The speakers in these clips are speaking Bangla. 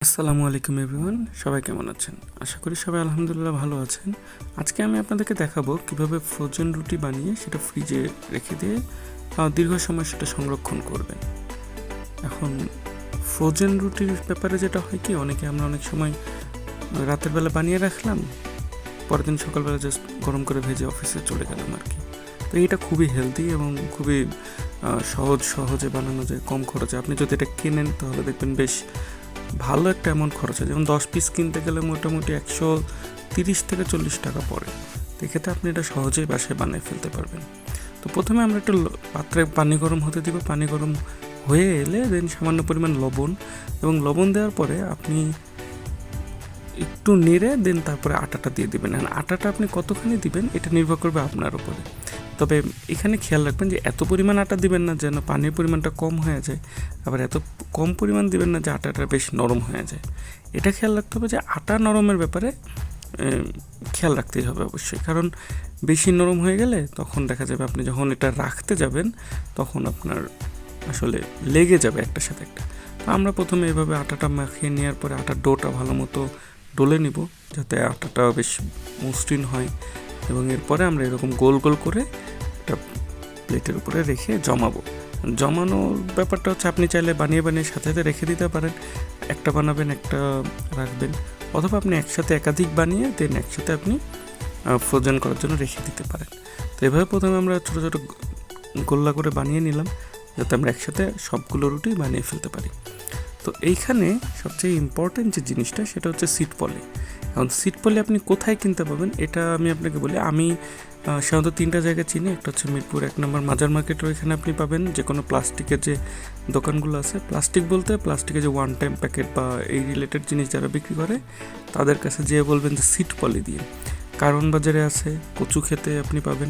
আসসালামু আলাইকুম এভরিওয়ান, সবাই কেমন আছেন? আশা করি সবাই আলহামদুলিল্লাহ ভালো আছেন। আজকে আমি আপনাদেরকে দেখাবো কিভাবে ফ্রোজেন রুটি বানিয়ে সেটা ফ্রিজে রেখে দিয়ে দীর্ঘ সময় সেটা সংরক্ষণ করবেন। এখন ফ্রোজেন রুটির ব্যাপারে যেটা হয় কি, আমরা অনেক সময় রাতের বেলা বানিয়ে রাখলাম, পরের দিন সকালবেলা জাস্ট গরম করে ভেজে অফিসে চলে গেলাম আর কি। তো এটা খুবই হেলদি এবং খুবই সহজে বানানো যায়, কম খরচে। আপনি যদি এটা কেনেন তাহলে দেখবেন বেশ ভালো একটা অ্যামাউন্ট খরচ হয়। যেমন 10 পিস কিনতে গেলে মোটামুটি 130 থেকে 40 টাকা পড়ে। তো এক্ষেত্রে আপনি এটা সহজেই বাসায় বানিয়ে ফেলতে পারবেন। তো প্রথমে আমরা একটা পাত্রে পানি গরম হতে দিব। পানি গরম হয়ে এলে দেন সামান্য পরিমাণ লবণ, এবং লবণ দেওয়ার পরে আপনি একটু নেড়ে দেন তারপরে আটাটা দিয়ে দিবেন। আর আটাটা আপনি কতখানি দিবেন এটা নির্ভর করবে আপনার উপরে। তবে এখানে খেয়াল রাখবেন যে এত পরিমাণ আটা দিবেন না যেন পানির পরিমাণটা কম হয়ে যায়, আবার এত কম পরিমাণ দিবেন না যে আটাটা বেশ নরম হয়ে যায়। এটা খেয়াল রাখতে হবে যে আটা নরমের ব্যাপারে খেয়াল রাখতেই হবে অবশ্যই, কারণ বেশি নরম হয়ে গেলে তখন দেখা যাবে আপনি যখন এটা রাখতে যাবেন তখন আপনার আসলে লেগে যাবে একটার সাথে একটা। তো আমরা প্রথমে এভাবে আটাটা মাখিয়ে নেওয়ার পরে আটার ডোটা ভালো মতো ডলে নিব যাতে আটাটা বেশ মসৃণ হয়, এবং এরপরে আমরা এরকম গোল গোল করে একটা প্লেটের উপরে রেখে জমাবো। জমানোর ব্যাপারটা হচ্ছে আপনি চাইলে বানিয়ে সাথে সাথে রেখে দিতে পারেন। একটা বানাবেন, একটা রাখবেন, অথবা আপনি একসাথে একাধিক বানিয়ে দেন একসাথে আপনি ফ্রোজেন করার জন্য রেখে দিতে পারেন। তো এভাবে প্রথমে আমরা ছোটো ছোটো গোল্লা করে বানিয়ে নিলাম যাতে আমরা একসাথে সবগুলো রুটি বানিয়ে ফেলতে পারি। তো এইখানে সবচেয়ে ইম্পর্টেন্ট যে জিনিসটা সেটা হচ্ছে সিট পলি। এখন সিট পলি আপনি কোথায় কিনতে পাবেন এটা আমি আপনাকে বলি। আমি সাধারণত 3টা জায়গা চিনি। একটা হচ্ছে মিরপুর 1 নম্বর মাজার মার্কেটের ওইখানে আপনি পাবেন যে কোনো প্লাস্টিকের যে দোকানগুলো আছে। প্লাস্টিক বলতে প্লাস্টিকের যে ওয়ান টাইম প্যাকেট বা এই রিলেটেড জিনিস যারা বিক্রি করে তাদের কাছে যেয়ে বলবেন যে সিট পলি দিয়ে। কারণ বাজারে আছে, কচু খেতে আপনি পাবেন,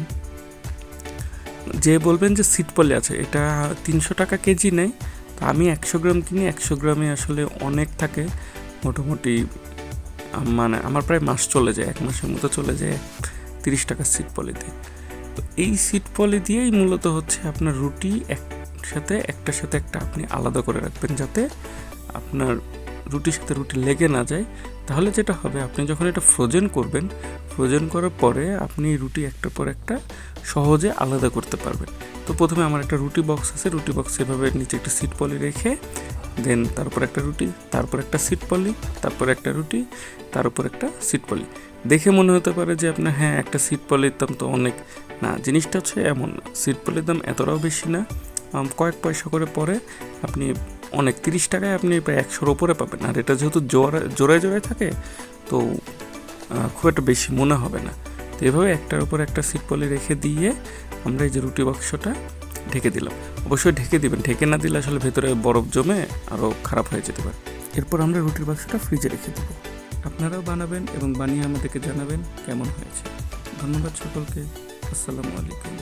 যে বলবেন যে সিট পলি আছে। এটা 300 টাকা কেজি নেয়। তো আমি 100 গ্রাম কিনি, 100 গ্রামে আসলে অনেক থাকে, মোটামুটি মানে আমার প্রায় মাস চলে যায়, 1 মাসের মতো চলে যায় 30 টাকার সিট পলি দিয়ে। তো এই সিট পলি দিয়েই মূলত হচ্ছে আপনার রুটি একটার সাথে একটা আপনি আলাদা করে রাখবেন যাতে আপনার রুটির সাথে রুটি লেগে না যায়। তাহলে যেটা হবে, আপনি যখন এটা ফ্রোজেন করবেন, ফ্রোজেন করার পরে আপনি রুটি একটার পর একটা সহজে আলাদা করতে পারবেন। তো প্রথমে আমার একটা রুটি বক্স আছে, রুটি বক্স এভাবে নিচে একটা সিট পলি রেখে দেন তারপর একটা রুটি, তারপর একটা সিট পলি, তারপর একটা রুটি, তার উপর একটা সিট পলি। দেখে মনে হতে পারে যে আপনার একটা সিট পলির দাম তো অনেক। না, জিনিসটা হচ্ছে এমন না, সিট পলির দাম এতটাও বেশি না, কয়েক পয়সা করে পরে আপনি অনেক 30 টাকায় আপনি প্রায় 100-র ওপরে পাবেন। আর এটা যেহেতু জোড়ায় থাকে তো খুব একটা বেশি মনে হবে না। তো এভাবে একটার উপর একটা সিট পলি রেখে দিয়ে আমরা এই যে রুটি বাক্সটা ঢেকে দিলাম। অবশ্যই ঢেকে দিবেন, ঢেকে না দিলে আসলে ভেতরে বরফ জমে আরও খারাপ হয়ে যেতে পারে। এরপর আমরা রুটির বাক্সটা ফ্রিজে রেখে দেবো। আপনারাও বানাবেন এবং বানিয়ে আমাদেরকে জানাবেন কেমন হয়েছে। ধন্যবাদ সকলকে। আসসালামু আলাইকুম।